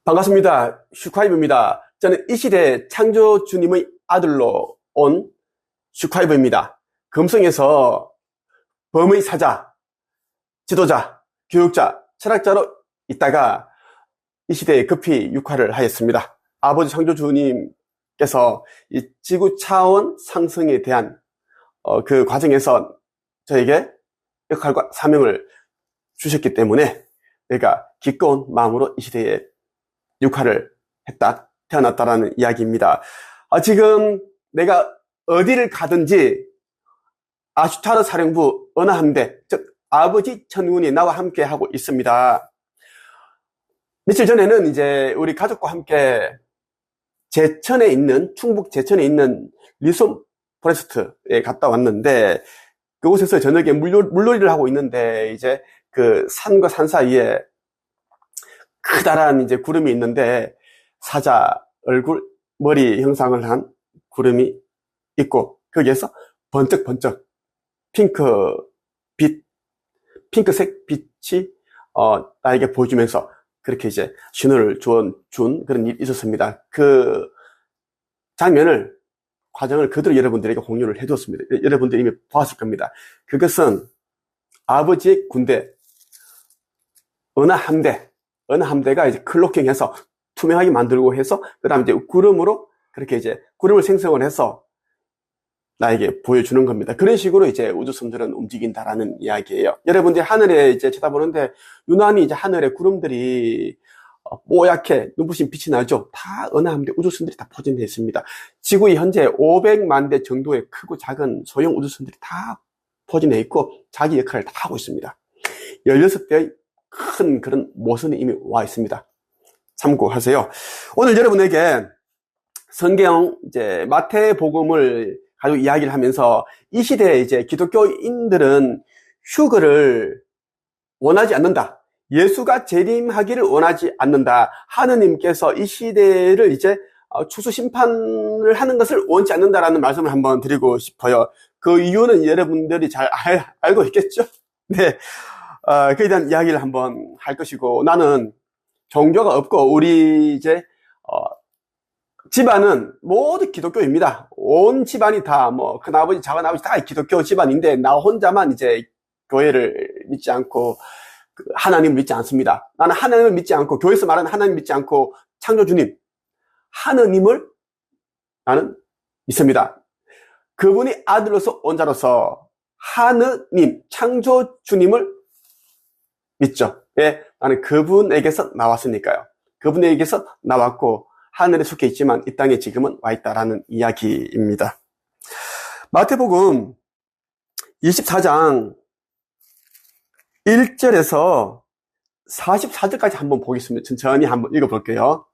반갑습니다. 슈카이브입니다. 저는 이 시대 창조주님의 아들로 온 슈카이브입니다. 금성에서 범의 사자, 지도자, 교육자, 철학자로 있다가 이 시대에 급히 육화를 하였습니다. 아버지 창조주님께서 이 지구 차원 상승에 대한 그 과정에서 저에게 역할과 사명을 주셨기 때문에 내가 기꺼운 마음으로 이 시대에 육화를 했다, 태어났다라는 이야기입니다. 지금 내가 어디를 가든지 아슈타르 사령부 어느 함대, 즉 아버지 천군이 나와 함께 하고 있습니다. 며칠 전에는 이제 우리 가족과 함께 충북 제천에 있는 리솜 포레스트에 갔다 왔는데, 그곳에서 저녁에 물놀이를 하고 있는데, 이제 그 산과 산 사이에 크다란 이제 구름이 있는데, 사자 얼굴, 머리 형상을 한 구름이 있고, 거기에서 번쩍번쩍 핑크색 빛이 나에게 보여주면서 그렇게 이제 신호를 준 그런 일이 있었습니다. 그 과정을 그대로 여러분들에게 공유를 해두었습니다. 여러분들이 이미 보았을 겁니다. 그것은 아버지의 군대, 어느 함대가 이제 클로킹해서 투명하게 만들고 해서, 그 다음에 이제 구름으로 그렇게 이제 구름을 생성을 해서 나에게 보여주는 겁니다. 그런 식으로 이제 우주선들은 움직인다라는 이야기예요. 여러분들이 하늘에 이제 쳐다보는데 유난히 이제 하늘에 구름들이 뽀얗게 눈부신 빛이 나죠. 다 어느 함대 우주선들이 다 포진되어 있습니다. 지구에 현재 500만 대 정도의 크고 작은 소형 우주선들이 다 포진되어 있고 자기 역할을 다 하고 있습니다. 16대의 큰 그런 모선이 이미 와 있습니다. 참고하세요. 오늘 여러분에게 성경 이제 마태복음을 가지고 이야기를 하면서, 이 시대에 이제 기독교인들은 휴거를 원하지 않는다, 예수가 재림하기를 원하지 않는다, 하느님께서 이 시대를 이제 추수 심판을 하는 것을 원치 않는다라는 말씀을 한번 드리고 싶어요. 그 이유는 여러분들이 잘 알고 있겠죠? 네. 그에 대한 이야기를 한번 할 것이고, 나는 종교가 없고 우리 이제 집안은 모두 기독교입니다. 온 집안이 다 큰아버지, 작은아버지 다 기독교 집안인데 나 혼자만 이제 교회를 믿지 않고 하나님을 믿지 않습니다. 나는 하나님을 믿지 않고, 교회에서 말하는 하나님 믿지 않고 창조주님, 하느님을 나는 믿습니다. 그분이 아들로서 온 자로서 하느님, 창조주님을 믿죠. 예, 나는 그분에게서 나왔으니까요. 그분에게서 나왔고 하늘에 속해 있지만 이 땅에 지금은 와 있다라는 이야기입니다. 마태복음 24장 1절에서 44절까지 한번 보겠습니다. 천천히 한번 읽어볼게요.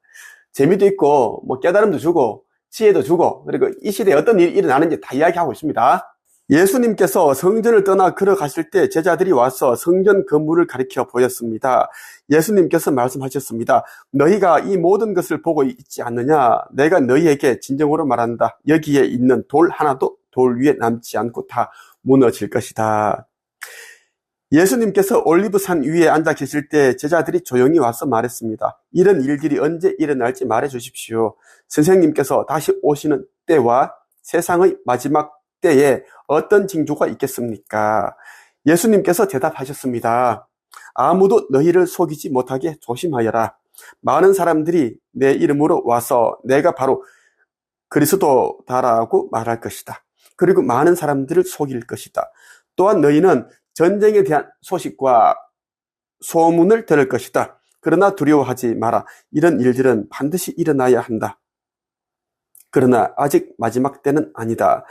재미도 있고 깨달음도 주고 지혜도 주고, 그리고 이 시대에 어떤 일이 일어나는지 다 이야기하고 있습니다. 예수님께서 성전을 떠나 걸어가실 때 제자들이 와서 성전 건물을 가리켜 보였습니다. 예수님께서 말씀하셨습니다. 너희가 이 모든 것을 보고 있지 않느냐? 내가 너희에게 진정으로 말한다. 여기에 있는 돌 하나도 돌 위에 남지 않고 다 무너질 것이다. 예수님께서 올리브산 위에 앉아 계실 때 제자들이 조용히 와서 말했습니다. 이런 일들이 언제 일어날지 말해 주십시오. 선생님께서 다시 오시는 때와 세상의 마지막 때에 어떤 징조가 있겠습니까? 예수님께서 대답하셨습니다. 아무도 너희를 속이지 못하게 조심하여라. 많은 사람들이 내 이름으로 와서 내가 바로 그리스도다라고 말할 것이다. 그리고 많은 사람들을 속일 것이다. 또한 너희는 전쟁에 대한 소식과 소문을 들을 것이다. 그러나 두려워하지 마라. 이런 일들은 반드시 일어나야 한다. 그러나 아직 마지막 때는 아니다.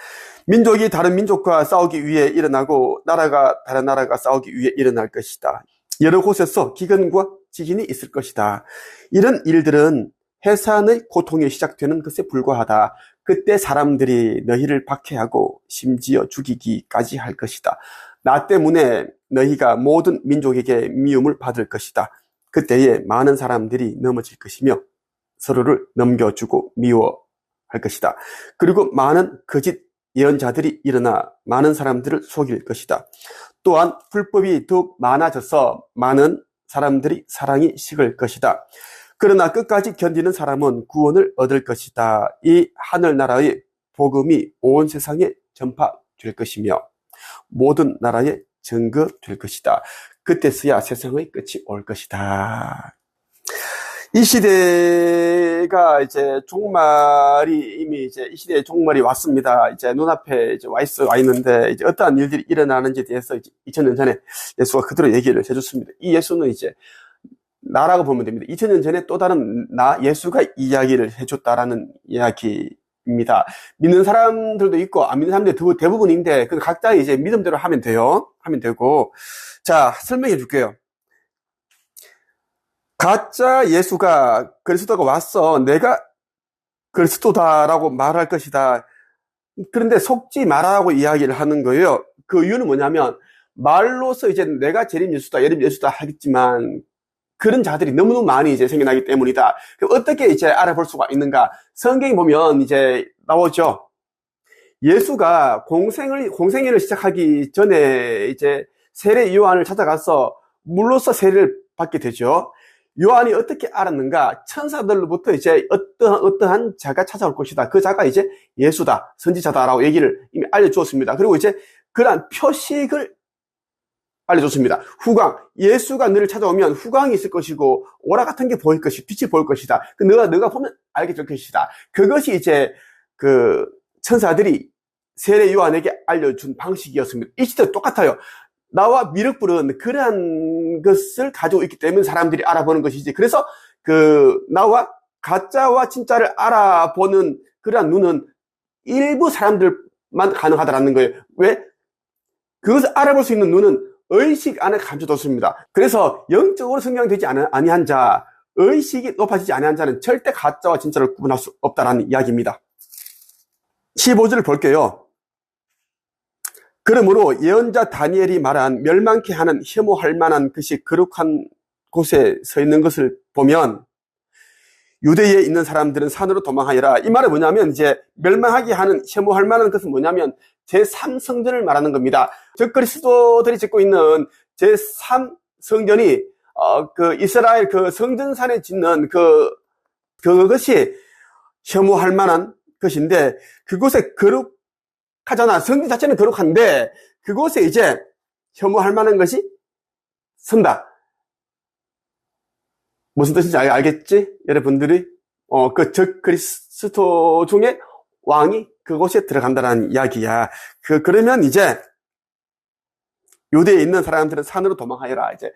민족이 다른 민족과 싸우기 위해 일어나고 나라가 다른 나라가 싸우기 위해 일어날 것이다. 여러 곳에서 기근과 지진이 있을 것이다. 이런 일들은 해산의 고통이 시작되는 것에 불과하다. 그때 사람들이 너희를 박해하고 심지어 죽이기까지 할 것이다. 나 때문에 너희가 모든 민족에게 미움을 받을 것이다. 그때에 많은 사람들이 넘어질 것이며 서로를 넘겨주고 미워할 것이다. 그리고 많은 거짓 예언자들이 일어나 많은 사람들을 속일 것이다. 또한 불법이 더욱 많아져서 많은 사람들이 사랑이 식을 것이다. 그러나 끝까지 견디는 사람은 구원을 얻을 것이다. 이 하늘나라의 복음이 온 세상에 전파될 것이며 모든 나라에 증거될 것이다. 그때서야 세상의 끝이 올 것이다. 이 시대가 이제 종말이 이미 이제 이 시대의 종말이 왔습니다. 이제 눈앞에 이제 와 있는데 이제 어떠한 일들이 일어나는지에 대해서 이제 2000년 전에 예수가 그대로 얘기를 해줬습니다. 이 예수는 이제 나라고 보면 됩니다. 2000년 전에 또 다른 나 예수가 이야기를 해줬다라는 이야기입니다. 믿는 사람들도 있고 안 믿는 사람들이 대부분인데 그 각자 이제 믿음대로 하면 돼요. 하면 되고 자 설명해 줄게요. 가짜 예수가 그리스도가 왔어. 내가 그리스도다라고 말할 것이다. 그런데 속지 말라고 이야기를 하는 거예요. 그 이유는 뭐냐면 말로서 이제 내가 재림 예수다, 예림 예수다 하겠지만 그런 자들이 너무너무 많이 이제 생겨나기 때문이다. 그럼 어떻게 이제 알아볼 수가 있는가? 성경에 보면 이제 나오죠. 예수가 공생애를 시작하기 전에 이제 세례 요한을 찾아가서 물로서 세례를 받게 되죠. 요한이 어떻게 알았는가? 천사들로부터 이제 어떠한 자가 찾아올 것이다. 그 자가 이제 예수다, 선지자다라고 얘기를 이미 알려주었습니다. 그리고 이제 그러한 표식을 알려줬습니다. 후광, 예수가 너를 찾아오면 후광이 있을 것이고 오라 같은 게 보일 것이, 빛이 보일 것이다. 너가 보면 알게 될 것이다. 그것이 이제 그 천사들이 세례 요한에게 알려준 방식이었습니다. 이 시대도 똑같아요. 나와 미륵불은 그러한 것을 가지고 있기 때문에 사람들이 알아보는 것이지. 그래서 그 나와 가짜와 진짜를 알아보는 그러한 눈은 일부 사람들만 가능하다라는 거예요. 왜? 그것을 알아볼 수 있는 눈은 의식 안에 감춰뒀습니다. 그래서 영적으로 성장되지 아니한 자, 의식이 높아지지 아니한 자는 절대 가짜와 진짜를 구분할 수 없다라는 이야기입니다. 15절을 볼게요. 그러므로 예언자 다니엘이 말한 멸망케 하는 혐오할 만한 것이 거룩한 곳에 서 있는 것을 보면 유대에 있는 사람들은 산으로 도망하여라. 이 말은 뭐냐면 이제 멸망하게 하는 혐오할 만한 것은 뭐냐면 제3성전을 말하는 겁니다. 즉 그리스도들이 짓고 있는 제3성전이 그 이스라엘 그 성전산에 짓는 그것이 혐오할 만한 것인데 그곳에 거룩하잖아. 성전 자체는 거룩한데 그곳에 이제 혐오할 만한 것이 선다. 무슨 뜻인지 알겠지? 여러분들이 즉 그리스도 중에 왕이 그곳에 들어간다는 이야기야. 그러면 이제 유대에 있는 사람들은 산으로 도망하여라. 이제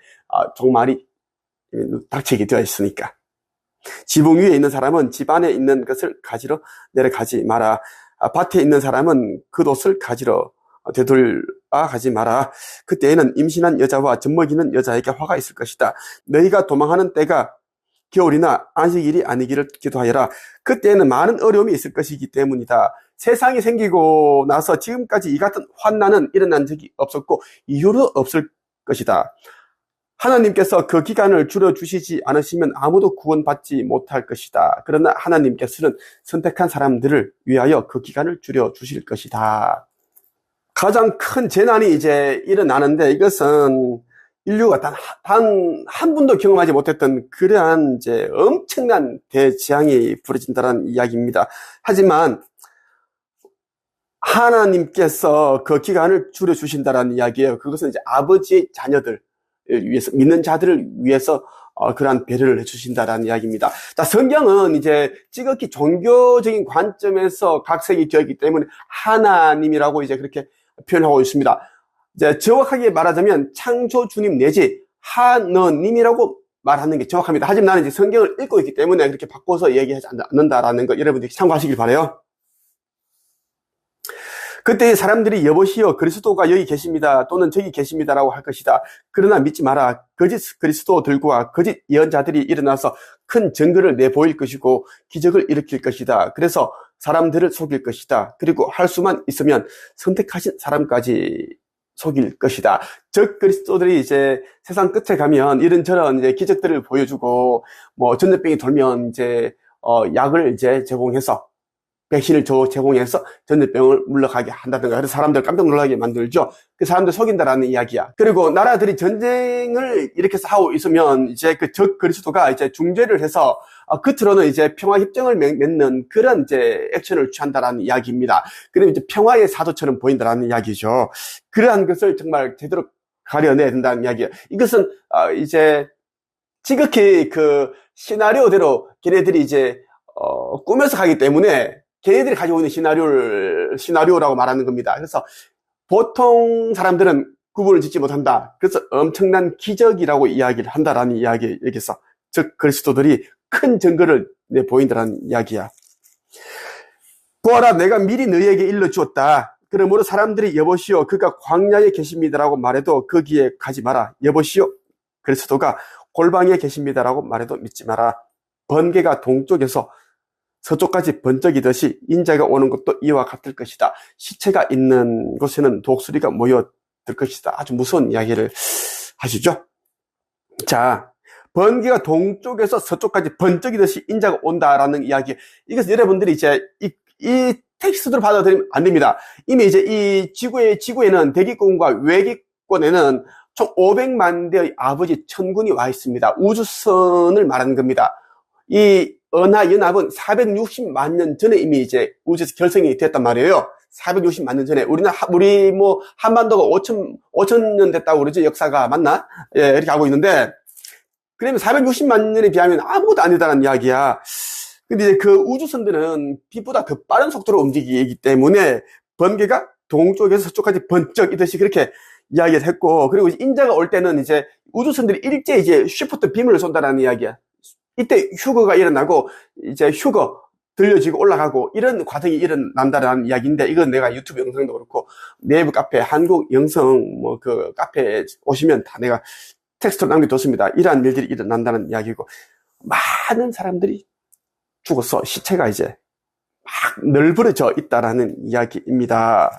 종말이 닥치게 되어 있으니까. 지붕 위에 있는 사람은 집 안에 있는 것을 가지러 내려가지 마라. 밭에 있는 사람은 겉옷을 가지러 되돌아가지 마라. 그때에는 임신한 여자와 젖먹이는 여자에게 화가 있을 것이다. 너희가 도망하는 때가 겨울이나 안식일이 아니기를 기도하여라. 그때에는 많은 어려움이 있을 것이기 때문이다. 세상이 생기고 나서 지금까지 이 같은 환난은 일어난 적이 없었고 이후로 없을 것이다. 하나님께서 그 기간을 줄여주시지 않으시면 아무도 구원받지 못할 것이다. 그러나 하나님께서는 선택한 사람들을 위하여 그 기간을 줄여주실 것이다. 가장 큰 재난이 이제 일어나는데 이것은 인류가 단 한 번도 경험하지 못했던 그러한 이제 엄청난 대재앙이 벌어진다는 이야기입니다. 하지만 하나님께서 그 기간을 줄여주신다는 이야기예요. 그것은 이제 아버지의 자녀들 위해서, 믿는 자들을 위해서 그러한 배려를 해주신다라는 이야기입니다. 자, 성경은 이제 지극히 종교적인 관점에서 각색이 되어 있기 때문에 하나님이라고 이제 그렇게 표현하고 있습니다. 이제 정확하게 말하자면 창조주님 내지 하느님이라고 말하는 게 정확합니다. 하지만 나는 이제 성경을 읽고 있기 때문에 그렇게 바꿔서 얘기하지 않는다라는 거 여러분들이 참고하시길 바라요. 그때 사람들이 여보시오 그리스도가 여기 계십니다 또는 저기 계십니다라고 할 것이다. 그러나 믿지 마라. 거짓 그리스도들과 거짓 예언자들이 일어나서 큰 증거를 내보일 것이고 기적을 일으킬 것이다. 그래서 사람들을 속일 것이다. 그리고 할 수만 있으면 선택하신 사람까지 속일 것이다. 즉 그리스도들이 이제 세상 끝에 가면 이런저런 이제 기적들을 보여주고 뭐 전염병이 돌면 이제 약을 이제 제공해서 백신을 제공해서 전염병을 물러가게 한다든가, 그래서 사람들 깜짝 놀라게 만들죠. 그 사람들 속인다라는 이야기야. 그리고 나라들이 전쟁을 이렇게 해서 하고 있으면 이제 그 적 그리스도가 이제 중재를 해서 겉으로는 이제 평화 협정을 맺는 그런 이제 액션을 취한다라는 이야기입니다. 그럼 이제 평화의 사도처럼 보인다라는 이야기죠. 그러한 것을 정말 제대로 가려내야 된다는 이야기예요. 이것은 이제 지극히 그 시나리오대로 걔네들이 이제 꾸며서 가기 때문에 걔네들이 가지고 있는 시나리오라고 말하는 겁니다. 그래서 보통 사람들은 구분을 짓지 못한다. 그래서 엄청난 기적이라고 이야기를 한다라는 이야기에서, 즉 그리스도들이 큰 증거를 보인다라는 이야기야. 보아라, 내가 미리 너희에게 일러주었다. 그러므로 사람들이 여보시오, 그가 광야에 계십니다라고 말해도 거기에 가지 마라. 여보시오, 그리스도가 골방에 계십니다라고 말해도 믿지 마라. 번개가 동쪽에서 서쪽까지 번쩍이듯이 인자가 오는 것도 이와 같을 것이다. 시체가 있는 곳에는 독수리가 모여들 것이다. 아주 무서운 이야기를 하시죠. 자, 번개가 동쪽에서 서쪽까지 번쩍이듯이 인자가 온다라는 이야기. 이것은 여러분들이 이제 이 텍스트를 받아들이면 안 됩니다. 이미 이제 이 지구에는 대기권과 외기권에는 총 500만 대의 아버지 천군이 와 있습니다. 우주선을 말하는 겁니다. 이 은하연합은 460만 년 전에 이미 이제 우주에서 결성이 됐단 말이에요. 460만 년 전에. 우리 뭐 한반도가 5천 년 됐다고 그러죠. 역사가 맞나? 예, 이렇게 하고 있는데, 그러면 460만 년에 비하면 아무것도 아니다라는 이야기야. 근데 이제 그 우주선들은 빛보다 더 빠른 속도로 움직이기 때문에 번개가 동쪽에서 서쪽까지 번쩍이듯이 그렇게 이야기를 했고, 그리고 인자가 올 때는 이제 우주선들이 일제히 이제 쉬프트 빔을 쏜다라는 이야기야. 이때 휴거가 일어나고 이제 휴거 들려지고 올라가고 이런 과정이 일어난다라는 이야기인데, 이건 내가 유튜브 영상도 그렇고 네이버 카페 한국 영성 뭐 그 카페에 오시면 다 내가 텍스트로 남겨뒀습니다. 이러한 일들이 일어난다는 이야기고, 많은 사람들이 죽어서 시체가 이제 막 널브러져 있다라는 이야기입니다.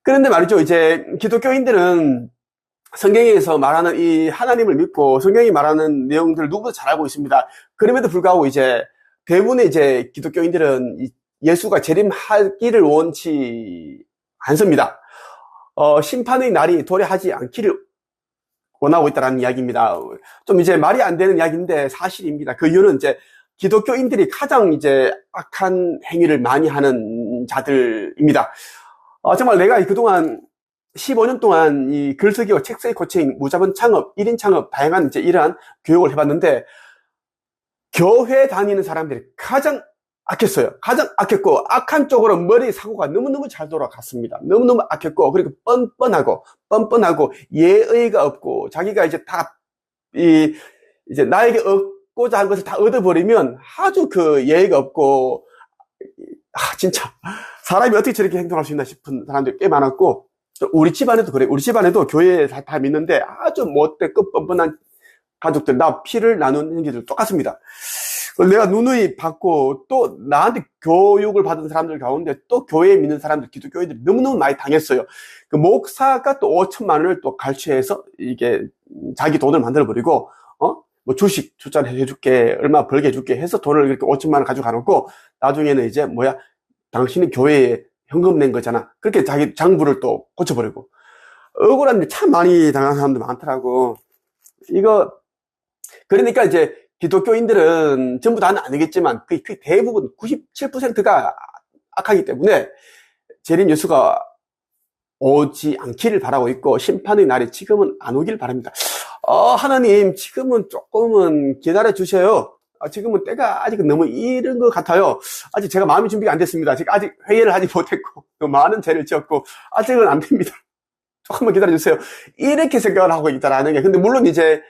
그런데 말이죠, 이제 기독교인들은 성경에서 말하는 이 하나님을 믿고 성경이 말하는 내용들을 누구보다 잘 알고 있습니다. 그럼에도 불구하고 이제 대부분의 이제 기독교인들은 예수가 재림하기를 원치 않습니다. 심판의 날이 도래하지 않기를 원하고 있다는 이야기입니다. 좀 이제 말이 안 되는 이야기인데 사실입니다. 그 이유는 이제 기독교인들이 가장 이제 악한 행위를 많이 하는 자들입니다. 정말 내가 그동안 15년 동안 이 글쓰기와 책쓰기 코칭, 무자본 창업, 1인 창업, 다양한 이제 이러한 교육을 해봤는데, 교회 다니는 사람들이 가장 악했어요. 가장 악했고, 악한 쪽으로 머리 사고가 너무너무 잘 돌아갔습니다. 너무너무 악했고, 그리고 뻔뻔하고, 예의가 없고, 자기가 이제 이제 나에게 얻고자 한 것을 다 얻어버리면 아주 그 예의가 없고, 진짜, 사람이 어떻게 저렇게 행동할 수 있나 싶은 사람들이 꽤 많았고, 우리 집안에도 그래. 우리 집안에도 교회에 다 믿는데 아주 못되고 뻔뻔한 가족들, 나 피를 나눈 행기들 똑같습니다. 내가 누누이 받고, 또 나한테 교육을 받은 사람들 가운데 또 교회에 믿는 사람들, 기독교인들이 너무너무 많이 당했어요. 그 목사가 또 5천만 원을 또 갈취해서 이게 자기 돈을 만들어버리고, 뭐 주식 투자를 해줄게, 얼마 벌게 해줄게 해서 돈을 이렇게 5천만 원 가지고 가놓고, 나중에는 이제 당신이 교회에 현금 낸 거잖아. 그렇게 자기 장부를 또 고쳐버리고. 억울한 일 참 많이 당하는 사람들 많더라고. 그러니까 이제 기독교인들은 전부 다는 아니겠지만, 그 대부분 97%가 악하기 때문에 재림 예수가 오지 않기를 바라고 있고, 심판의 날이 지금은 안 오길 바랍니다. 하나님, 지금은 조금은 기다려 주셔요. 지금은 때가 아직 너무 이른 것 같아요. 아직 제가 마음의 준비가 안 됐습니다. 아직 회개를 하지 못했고, 많은 죄를 지었고, 아직은 안 됩니다. 조금만 기다려주세요. 이렇게 생각을 하고 있다라는 게. 근데 물론 이제,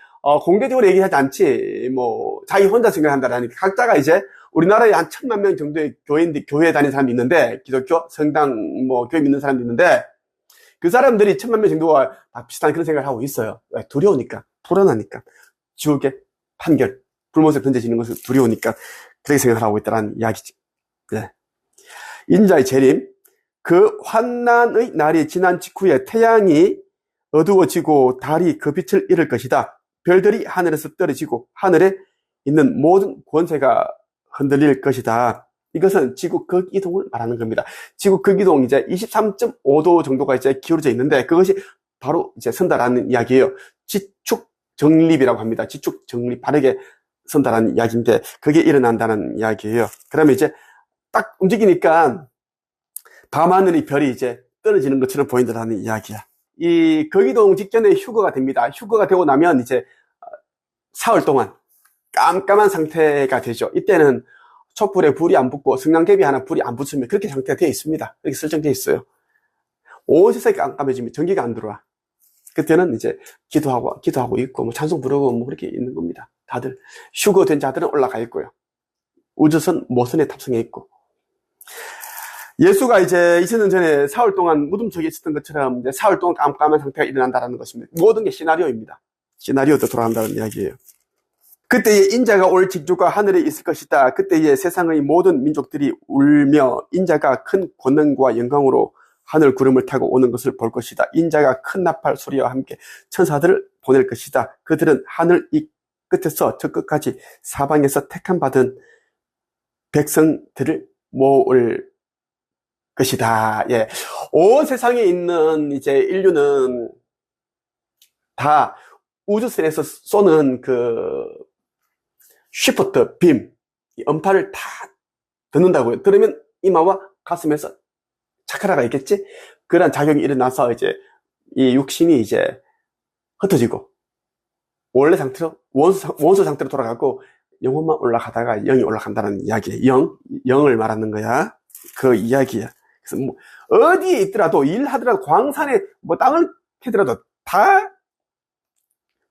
공개적으로 얘기하지 않지, 자기 혼자 생각한다라는 게. 각자가 이제, 우리나라에 한 1,000만 명 정도의 교회에 다니는 사람이 있는데, 기독교, 성당, 교회 믿는 사람도 있는데, 그 사람들이 1,000만 명 정도가 다 비슷한 그런 생각을 하고 있어요. 왜? 두려우니까, 불안하니까, 지옥의 판결. 불못에 던져지는 것을 두려우니까 그렇게 생각을 하고 있다는 이야기지. 네. 인자의 재림, 그 환난의 날이 지난 직후에 태양이 어두워지고 달이 그 빛을 잃을 것이다. 별들이 하늘에서 떨어지고 하늘에 있는 모든 권세가 흔들릴 것이다. 이것은 지구 극이동을 말하는 겁니다. 지구 극이동 이제 23.5도 정도가 이제 기울어져 있는데 그것이 바로 이제 선다라는 이야기예요. 지축 정립이라고 합니다. 지축 정립, 바르게 선다라는 이야기인데 그게 일어난다는 이야기예요. 그러면 이제 딱 움직이니까 밤하늘의 별이 이제 떨어지는 것처럼 보인다는 이야기야. 이 거기동 직전에 휴거가 됩니다. 휴거가 되고 나면 이제 사흘 동안 깜깜한 상태가 되죠. 이때는 촛불에 불이 안 붙고 성냥개비 하나 불이 안 붙으면 그렇게 상태가 되어 있습니다. 그렇게 설정되어 있어요. 온 세상이 깜깜해지면 전기가 안 들어와. 그때는 이제 기도하고 있고 뭐 찬송 부르고 뭐 그렇게 있는 겁니다. 다들 휴거된 자들은 올라가 있고요. 우주선 모선에 탑승해 있고. 예수가 이제 2000년 전에 사흘 동안 무덤 속에 있었던 것처럼 이제 사흘 동안 깜깜한 상태가 일어난다는 것입니다. 모든 게 시나리오입니다. 시나리오도 돌아간다는 이야기예요. 그때의 인자가 올 징조가 하늘에 있을 것이다. 그때의 세상의 모든 민족들이 울며 인자가 큰 권능과 영광으로 하늘 구름을 타고 오는 것을 볼 것이다. 인자가 큰 나팔 소리와 함께 천사들을 보낼 것이다. 그들은 하늘 이 끝에서 저 끝까지 사방에서 택함 받은 백성들을 모을 것이다. 예. 온 세상에 있는 이제 인류는 다 우주선에서 쏘는 그 쉬프트, 빔, 음파를 다 듣는다고요. 들으면 이마와 가슴에서 차크라가 있겠지? 그런 작용이 일어나서 이제 이 육신이 이제 흩어지고 원래 상태로 원소 상태로 돌아가고 영혼만 올라가다가 영이 올라간다는 이야기예요. 영을 말하는 거야. 그 이야기야. 그래서 뭐 어디에 있더라도 일하더라도 광산에 뭐 땅을 캐더라도 다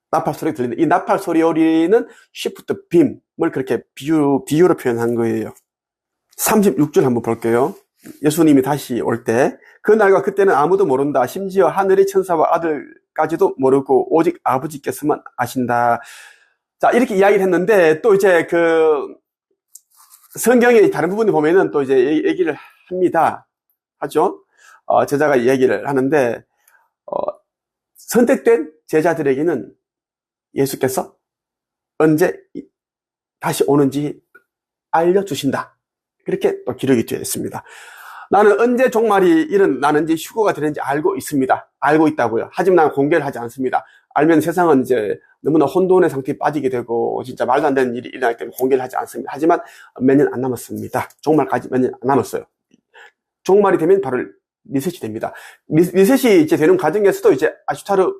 나팔 소리 들린다. 이 나팔 소리는 시프트 빔을 그렇게 비유로 표현한 거예요. 36절 한번 볼게요. 예수님이 다시 올 때, 그날과 그때는 아무도 모른다. 심지어 하늘의 천사와 아들까지도 모르고 오직 아버지께서만 아신다. 자, 이렇게 이야기를 했는데 또 이제 그 성경의 다른 부분에 보면은 또 이제 얘기를 합니다. 하죠. 제자가 얘기를 하는데 선택된 제자들에게는 예수께서 언제 다시 오는지 알려주신다. 그렇게 또 기록이 되어 있습니다. 나는 언제 종말이 일어나는지 휴거가 되는지 알고 있습니다. 알고 있다고요. 하지만 나는 공개를 하지 않습니다. 알면 세상은 이제 너무나 혼돈의 상태에 빠지게 되고 진짜 말도 안 되는 일이 일어나기 때문에 공개를 하지 않습니다. 하지만 몇 년 안 남았습니다. 종말까지 몇 년 안 남았어요. 종말이 되면 바로 리셋이 됩니다. 리셋이 이제 되는 과정에서도 이제 아슈타르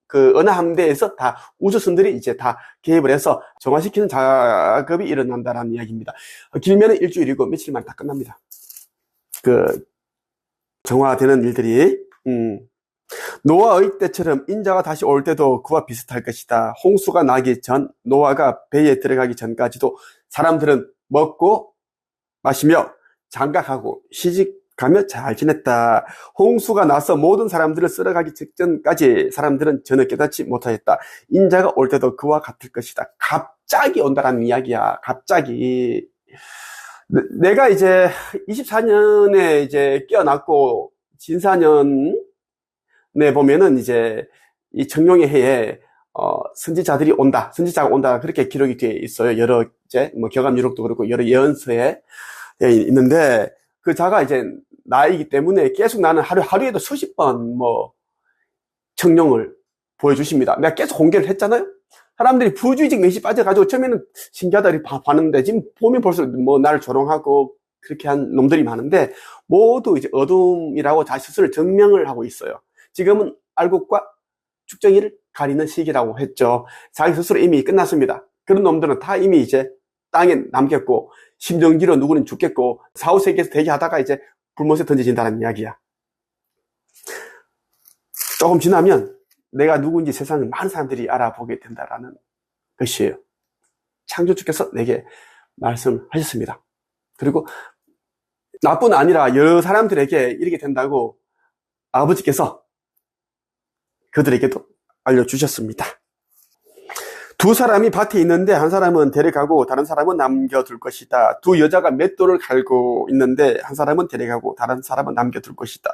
그 어느 함대에서 다 우주선들이 이제 다 개입을 해서 정화시키는 작업이 일어난다라는 이야기입니다. 길면은 일주일이고 며칠만 다 끝납니다. 그 정화되는 일들이 노아의 때처럼 인자가 다시 올 때도 그와 비슷할 것이다. 홍수가 나기 전 노아가 배에 들어가기 전까지도 사람들은 먹고 마시며 장가가고 시집가며 잘 지냈다. 홍수가 나서 모든 사람들을 쓸어가기 직전까지 사람들은 전혀 깨닫지 못하였다. 인자가 올 때도 그와 같을 것이다. 갑자기 온다라는 이야기야. 갑자기. 내가 이제 24년에 이제 깨어났고 진사년에 보면은 이제 이 청룡의 해에 선지자들이 온다, 선지자가 온다 그렇게 기록이 되어 있어요. 여러 이제 뭐 교감 유록도 그렇고 여러 예언서에 있는데 그 자가 이제 나이기 때문에 계속 나는 하루에도 수십 번 뭐 청룡을 보여주십니다. 내가 계속 공개를 했잖아요. 사람들이 부주의적 맹시 빠져가지고 처음에는 신기하다 이렇게 봤는데 지금 보면 볼수록 뭐 나를 조롱하고 그렇게 한 놈들이 많은데 모두 이제 어둠이라고 자기 스스로를 증명을 하고 있어요. 지금은 알곡과 축정이를 가리는 시기라고 했죠. 자기 스스로 이미 끝났습니다. 그런 놈들은 다 이미 이제 땅에 남겼고 심정지로 누구는 죽겠고 사후세계에서 대기하다가 이제 불못에 던져진다는 이야기야. 조금 지나면 내가 누구인지 세상을 많은 사람들이 알아보게 된다라는 것이에요. 창조주께서 내게 말씀하셨습니다. 그리고 나뿐 아니라 여러 사람들에게 이렇게 된다고 아버지께서 그들에게도 알려주셨습니다. 두 사람이 밭에 있는데 한 사람은 데려가고 다른 사람은 남겨둘 것이다. 두 여자가 맷돌을 갈고 있는데 한 사람은 데려가고 다른 사람은 남겨둘 것이다.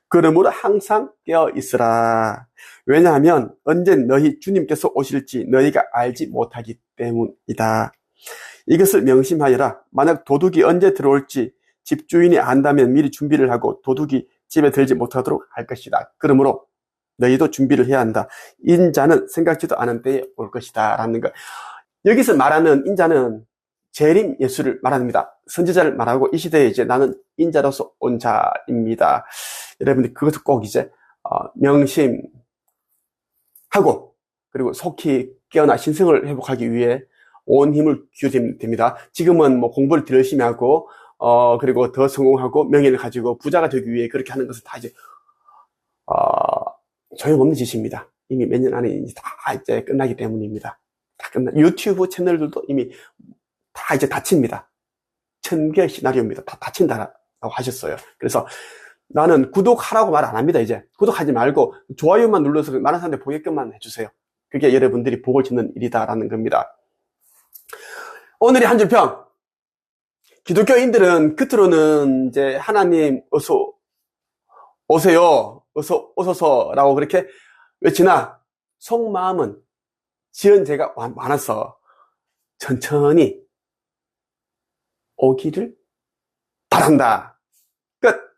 그러므로 항상 깨어 있으라. 왜냐하면 언제 너희 주님께서 오실지 너희가 알지 못하기 때문이다. 이것을 명심하여라. 만약 도둑이 언제 들어올지 집주인이 안다면 미리 준비를 하고 도둑이 집에 들지 못하도록 할 것이다. 그러므로 너희도 준비를 해야 한다. 인자는 생각지도 않은 때에 올 것이다. 라는 것. 여기서 말하는 인자는 재림 예수를 말합니다. 선지자를 말하고 이 시대에 이제 나는 인자로서 온 자입니다. 여러분들 그것을 꼭 이제 명심하고 그리고 속히 깨어나 신성을 회복하기 위해 온 힘을 기울이면 됩니다. 지금은 뭐 공부를 더 열심히 하고 그리고 더 성공하고 명예를 가지고 부자가 되기 위해 그렇게 하는 것은 다 이제 소용없는 짓입니다. 이미 몇 년 안에 이제 다 이제 끝나기 때문입니다. 다 유튜브 채널들도 이미 다 이제 닫힙니다. 1000개 시나리오입니다. 다 닫힌다고 하셨어요. 그래서 나는 구독하라고 말 안 합니다. 이제 구독하지 말고 좋아요만 눌러서 많은 사람들 보게끔만 해주세요. 그게 여러분들이 복을 짓는 일이다라는 겁니다. 오늘의 한 줄 평. 기독교인들은 겉으로는 이제 하나님 어서 오세요, 어서 오소서라고 그렇게 외치나 속마음은 지은 죄가 많아서 천천히 오기를 바란다. 끝.